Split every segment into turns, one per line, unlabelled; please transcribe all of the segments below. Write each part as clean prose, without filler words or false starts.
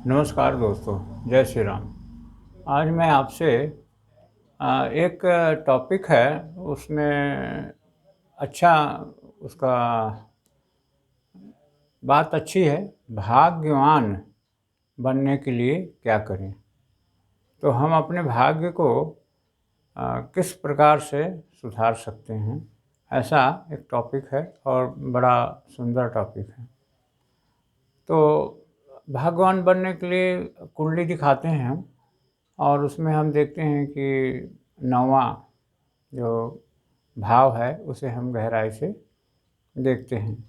नमस्कार दोस्तों, जय श्री राम। आज मैं आपसे एक टॉपिक है, उसमें अच्छा उसका बात अच्छी है। भाग्यवान बनने के लिए क्या करें? तो हम अपने भाग्य को किस प्रकार से सुधार सकते हैं, ऐसा एक टॉपिक है और बड़ा सुंदर टॉपिक है। तो भाग्यवान बनने के लिए कुंडली दिखाते हैं हम, और उसमें हम देखते हैं कि 9वां जो भाव है उसे हम गहराई से देखते हैं।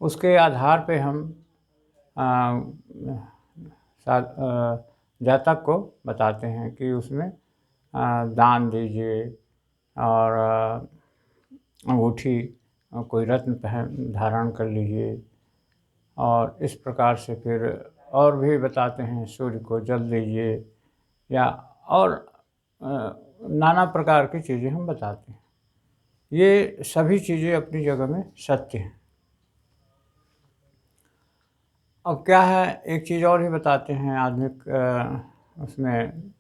उसके आधार पे हम आ, जातक को बताते हैं कि उसमें दान दीजिए, और अंगूठी कोई रत्न पहन धारण कर लीजिए, और इस प्रकार से फिर और भी बताते हैं, सूर्य को जल दीजिए, या और नाना प्रकार की चीज़ें हम बताते हैं। ये सभी चीज़ें अपनी जगह में सत्य हैं। अब क्या है, एक चीज़ और भी बताते हैं आधुनिक उसमें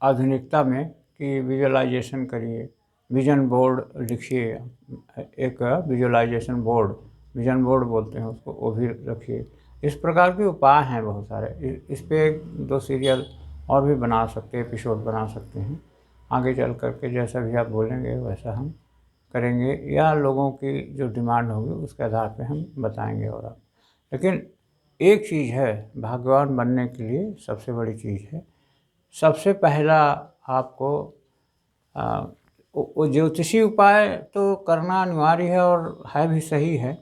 आधुनिकता में कि विजुअलाइजेशन करिए, विजन बोर्ड लिखिए। एक विजुअलाइजेशन बोर्ड, विजन बोर्ड बोलते हैं उसको, वो भी रखिए। इस प्रकार के उपाय हैं बहुत सारे। इस पे 2 सीरियल और भी बना सकते हैं, एपिसोड बना सकते हैं। आगे चल कर के जैसा भी आप बोलेंगे वैसा हम करेंगे, या लोगों की जो डिमांड होगी उसके आधार पे हम बताएंगे। और आप, लेकिन एक चीज़ है, भाग्यवान बनने के लिए सबसे बड़ी चीज़ है, सबसे पहला आपको आ, वो ज्योतिषी उपाय तो करना अनिवार्य है और है भी, सही है।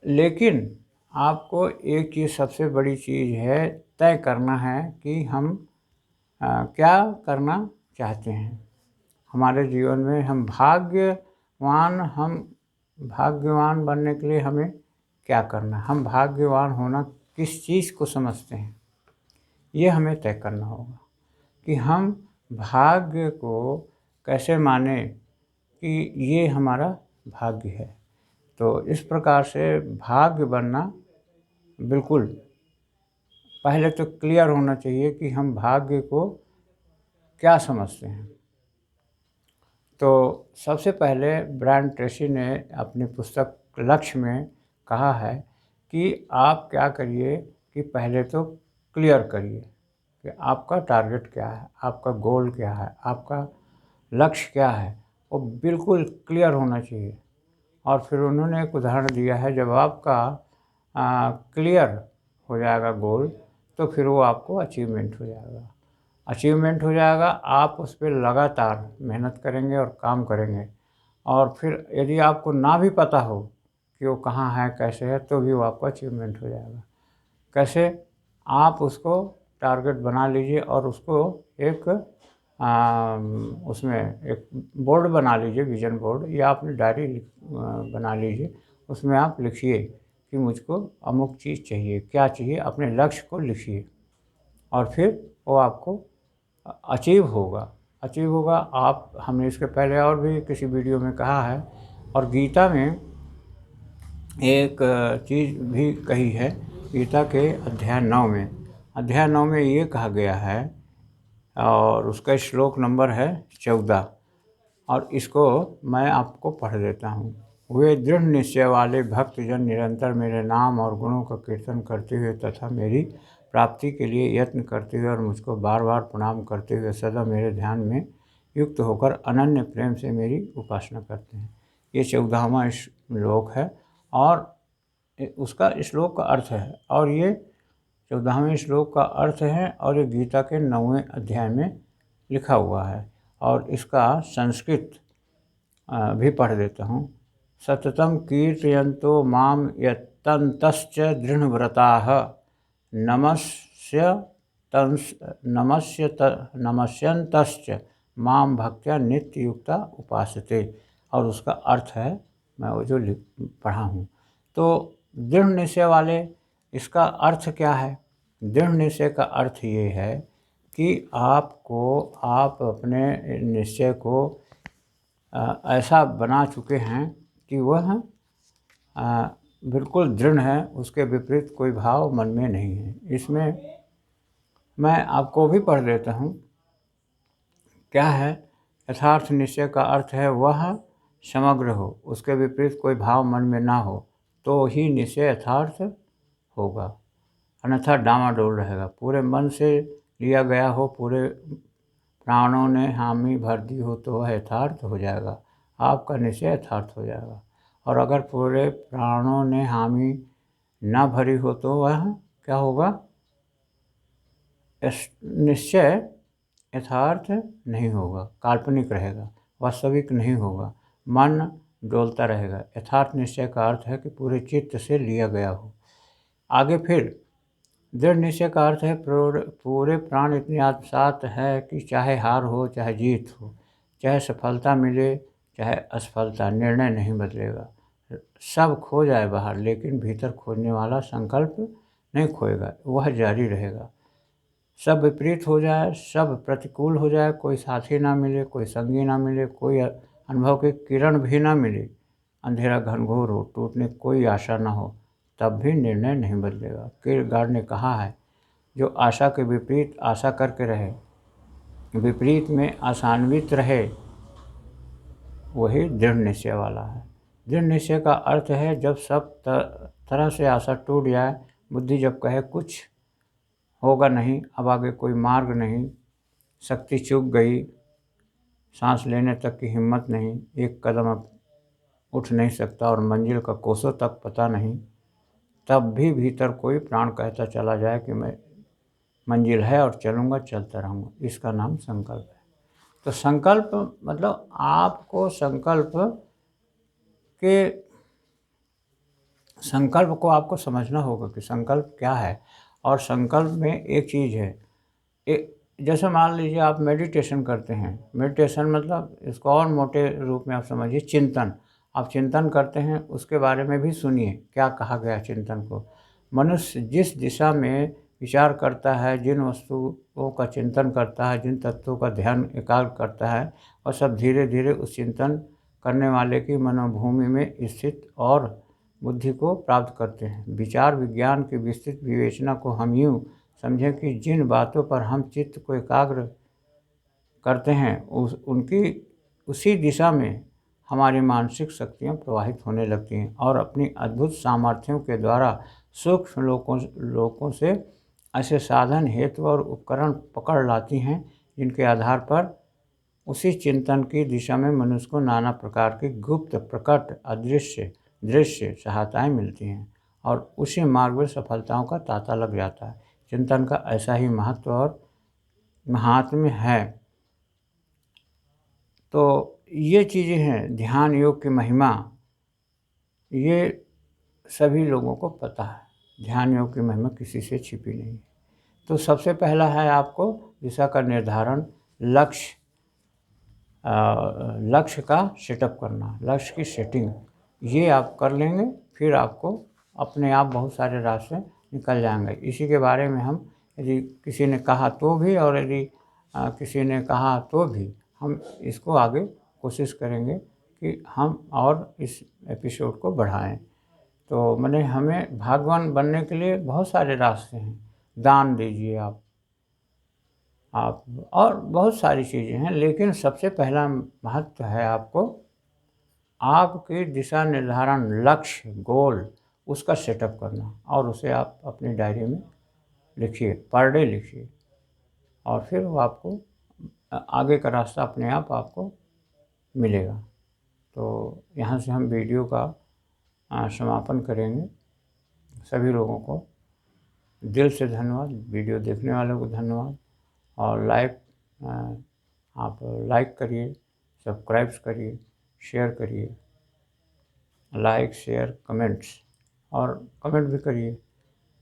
लेकिन आपको एक चीज़, सबसे बड़ी चीज़ है, तय करना है कि हम क्या करना चाहते हैं हमारे जीवन में। हम भाग्यवान बनने के लिए हमें क्या करना है, हम भाग्यवान होना किस चीज़ को समझते हैं, ये हमें तय करना होगा कि हम भाग्य को कैसे माने कि ये हमारा भाग्य है। तो इस प्रकार से भाग्य बनना बिल्कुल पहले तो क्लियर होना चाहिए कि हम भाग्य को क्या समझते हैं। तो सबसे पहले ब्रायन ट्रेसी ने अपनी पुस्तक लक्ष्य में कहा है कि आप क्या करिए कि पहले तो क्लियर करिए कि आपका टारगेट क्या है, आपका गोल क्या है, आपका लक्ष्य क्या है, वो बिल्कुल क्लियर होना चाहिए। और फिर उन्होंने एक उदाहरण दिया है, जब आपका क्लियर हो जाएगा गोल, तो फिर वो आपको अचीवमेंट हो जाएगा। अचीवमेंट हो जाएगा, आप उस पर लगातार मेहनत करेंगे और काम करेंगे। और फिर यदि आपको ना भी पता हो कि वो कहाँ है, कैसे है, तो भी वो आपका अचीवमेंट हो जाएगा। कैसे? आप उसको टारगेट बना लीजिए और उसको एक उसमें एक बोर्ड बना लीजिए, विजन बोर्ड, या अपनी डायरी बना लीजिए। उसमें आप लिखिए कि मुझको अमुक चीज़ चाहिए, क्या चाहिए, अपने लक्ष्य को लिखिए, और फिर वो आपको अचीव होगा। आप, हमने इसके पहले और भी किसी वीडियो में कहा है, और गीता में एक चीज़ भी कही है। गीता के अध्याय 9 में ये कहा गया है, और उसका श्लोक नंबर है 14, और इसको मैं आपको पढ़ देता हूँ। वे दृढ़ निश्चय वाले भक्तजन निरंतर मेरे नाम और गुणों का कीर्तन करते हुए तथा मेरी प्राप्ति के लिए यत्न करते हुए और मुझको बार बार प्रणाम करते हुए सदा मेरे ध्यान में युक्त होकर अनन्य प्रेम से मेरी उपासना करते हैं। ये 14वां श्लोक है, और उसका श्लोक का अर्थ है, और ये 14वें श्लोक का अर्थ है, और ये गीता के 9वें अध्याय में लिखा हुआ है। और इसका संस्कृत भी पढ़ देता हूँ। सततं कीर्तयन्तो माम यत्तन्तश्च दृढ़व्रताः नमस्य नमस्यन्तश्च माम भक्त्या नित्ययुक्ता उपासते। और उसका अर्थ है, मैं वो जो पढ़ा हूँ। तो दृढ़ निश्चय वाले, इसका अर्थ क्या है? दृढ़ निश्चय का अर्थ ये है कि आप अपने निश्चय को ऐसा बना चुके हैं कि वह बिल्कुल दृढ़ है, उसके विपरीत कोई भाव मन में नहीं है। इसमें मैं आपको भी पढ़ देता हूँ। क्या है? यथार्थ निश्चय का अर्थ है वह समग्र हो, उसके विपरीत कोई भाव मन में ना हो, तो ही निश्चय यथार्थ होगा, अन्यथा डामाडोल रहेगा। पूरे मन से लिया गया हो, पूरे प्राणों ने हामी भर दी हो, तो वह यथार्थ हो जाएगा, आपका निश्चय यथार्थ हो जाएगा। और अगर पूरे प्राणों ने हामी ना भरी हो, तो वह क्या होगा? निश्चय यथार्थ नहीं होगा, काल्पनिक रहेगा, वास्तविक नहीं होगा, मन डोलता रहेगा। यथार्थ निश्चय का अर्थ है कि पूरे चित्त से लिया गया हो। आगे फिर दृढ़ निश्चय का अर्थ है पूरे प्राण इतनी आत्मसात है कि चाहे हार हो चाहे जीत हो, चाहे सफलता मिले चाहे असफलता, निर्णय नहीं बदलेगा। सब खो जाए बाहर, लेकिन भीतर खोजने वाला संकल्प नहीं खोएगा, वह जारी रहेगा। सब विपरीत हो जाए, सब प्रतिकूल हो जाए, कोई साथी ना मिले, कोई संगी ना मिले, कोई अनुभव की किरण भी ना मिले, अंधेरा घनघोर हो, टूटने की कोई आशा ना हो, तब भी निर्णय नहीं बदलेगा। किरगार्ड ने कहा है, जो आशा के विपरीत आशा करके रहे, विपरीत में आशान्वित रहे, वही दृढ़ निश्चय वाला है। दृढ़ निश्चय का अर्थ है जब सब तरह से आशा टूट जाए, बुद्धि जब कहे कुछ होगा नहीं, अब आगे कोई मार्ग नहीं, शक्ति चूक गई, सांस लेने तक की हिम्मत नहीं, एक कदम अब उठ नहीं सकता और मंजिल का कोसों तक पता नहीं, तब भी भीतर कोई प्राण कहता चला जाए कि मैं मंजिल है और चलूँगा, चलता रहूँगा। इसका नाम संकल्प है। तो संकल्प मतलब आपको संकल्प को आपको समझना होगा कि संकल्प क्या है। और संकल्प में एक चीज़ है, जैसे मान लीजिए आप मेडिटेशन करते हैं। मेडिटेशन मतलब इसको और मोटे रूप में आप समझिए, चिंतन। आप चिंतन करते हैं, उसके बारे में भी सुनिए क्या कहा गया चिंतन को। मनुष्य जिस दिशा में विचार करता है, जिन वस्तुओं का चिंतन करता है, जिन तत्वों का ध्यान एकाग्र करता है, वह सब धीरे धीरे उस चिंतन करने वाले की मनोभूमि में स्थित और बुद्धि को प्राप्त करते हैं। विचार विज्ञान की विस्तृत विवेचना को हम यूँ समझें कि जिन बातों पर हम चित्त को एकाग्र करते हैं, उसी दिशा में हमारी मानसिक शक्तियाँ प्रवाहित होने लगती हैं और अपनी अद्भुत सामर्थ्यों के द्वारा सूक्ष्म लोकों से ऐसे साधन, हेतु और उपकरण पकड़ लाती हैं, जिनके आधार पर उसी चिंतन की दिशा में मनुष्य को नाना प्रकार की गुप्त, प्रकट, अदृश्य, दृश्य सहायताएँ मिलती हैं और उसी मार्ग में सफलताओं का तांता लग जाता है। चिंतन का ऐसा ही महत्व और महात्म्य है। तो ये चीज़ें हैं, ध्यान योग की महिमा, ये सभी लोगों को पता है। ध्यान योग की महिमा किसी से छिपी नहीं है। तो सबसे पहला है आपको दिशा का निर्धारण, लक्ष्य का सेटअप करना, लक्ष्य की सेटिंग, ये आप कर लेंगे, फिर आपको अपने आप बहुत सारे रास्ते निकल जाएंगे। इसी के बारे में हम, यदि किसी ने कहा तो भी और यदि किसी ने कहा तो भी, हम इसको आगे कोशिश करेंगे कि हम और इस एपिसोड को बढ़ाएं। तो मैंने हमें भाग्यवान बनने के लिए बहुत सारे रास्ते हैं। दान दीजिए आप और बहुत सारी चीज़ें हैं, लेकिन सबसे पहला महत्व है आपको आपकी दिशा निर्धारण, लक्ष्य, गोल, उसका सेटअप करना और उसे आप अपनी डायरी में लिखिए, पर डे लिखिए और फिर वो आपको आगे का रास्ता अपने आप आपको मिलेगा। तो यहाँ से हम वीडियो का समापन करेंगे। सभी लोगों को दिल से धन्यवाद, वीडियो देखने वालों को धन्यवाद और आप लाइक करिए, सब्सक्राइब करिए, शेयर करिए, लाइक, शेयर, कमेंट्स और कमेंट भी करिए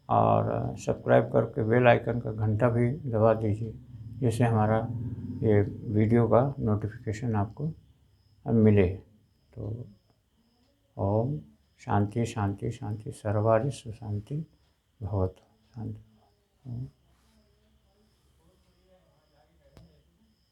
और सब्सक्राइब करके बेल आइकन का घंटा भी दबा दीजिए, जिससे हमारा ये वीडियो का नोटिफिकेशन आपको मिले। तो ओम शांति शांति शांति, सर्वारिष्ट शांति भवतु। शांति।